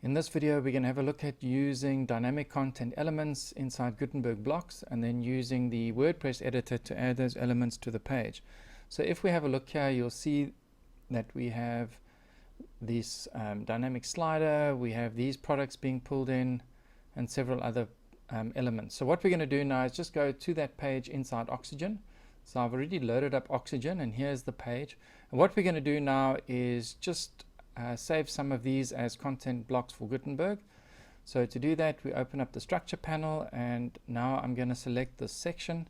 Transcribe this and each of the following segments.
In this video, we're going to have a look at using dynamic content elements inside Gutenberg Blocks and then using the WordPress editor to add those elements to the page. So if we have a look here, you'll see that we have this dynamic slider, we have these products being pulled in, and several other elements. So what we're going to do now is just go to that page inside Oxygen. So I've already loaded up Oxygen, and here's the page. And what we're going to do now is just save some of these as content blocks for Gutenberg. So to do that, we open up the structure panel, and now I'm going to select this section.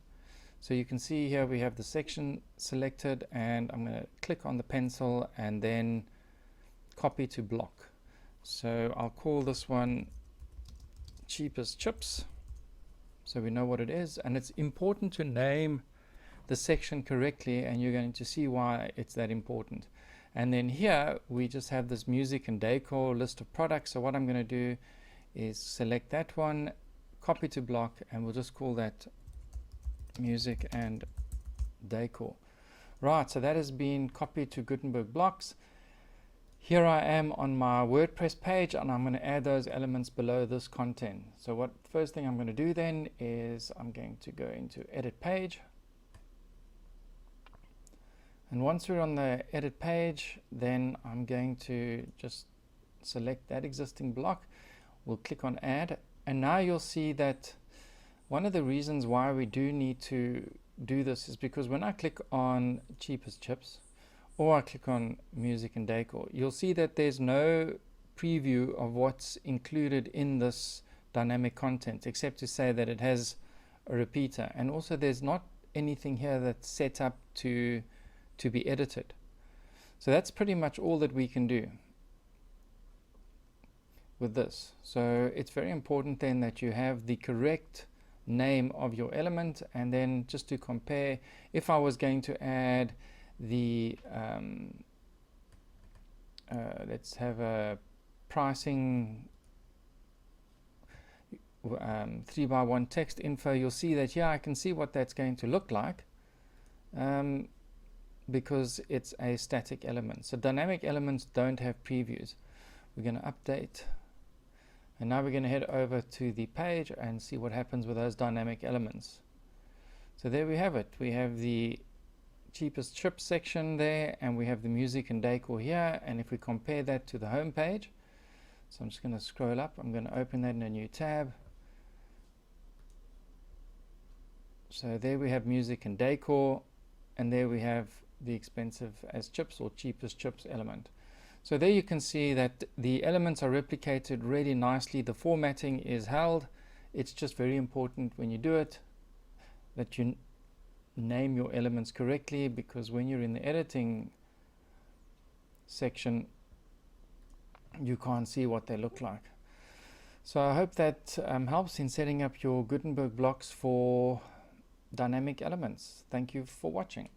So you can see here we have the section selected, and I'm going to click on the pencil and then copy to block. So I'll call this one cheapest chips, so we know what it is. And it's important to name the section correctly, and you're going to see why it's that important. And then here we just have this music and decor list of products. So what I'm going to do is select that one, copy to block, and we'll just call that music and decor. Right, so that has been copied to Gutenberg Blocks. Here I am on my WordPress page, and I'm going to add those elements below this content. So what first thing I'm going to do then is I'm going to go into edit page. And once we're on the edit page, then I'm going to just select that existing block. We'll click on add, and now you'll see that one of the reasons why we do need to do this is because when I click on cheapest chips or I click on music and decor, you'll see that there's no preview of what's included in this dynamic content, except to say that it has a repeater, and also there's not anything here that's set up to be edited. So that's pretty much all that we can do with this. So it's very important then that you have the correct name of your element. And then just to compare, if I was going to add the let's have a pricing 3x1 text info, you'll see that I can see what that's going to look like, because it's a static element. So dynamic elements don't have previews. We're going to update, and now we're going to head over to the page and see what happens with those dynamic elements. So there we have it. We have the cheapest chip section there, and we have the music and decor here. And if we compare that to the home page, so I'm just going to scroll up, I'm going to open that in a new tab. So there we have music and decor, and there we have the expensive as chips or cheapest chips element. So there you can see that the elements are replicated really nicely. The formatting is held. It's just very important when you do it that you name your elements correctly, because when you're in the editing section you can't see what they look like. So I hope that helps in setting up your Gutenberg blocks for dynamic elements. Thank you for watching.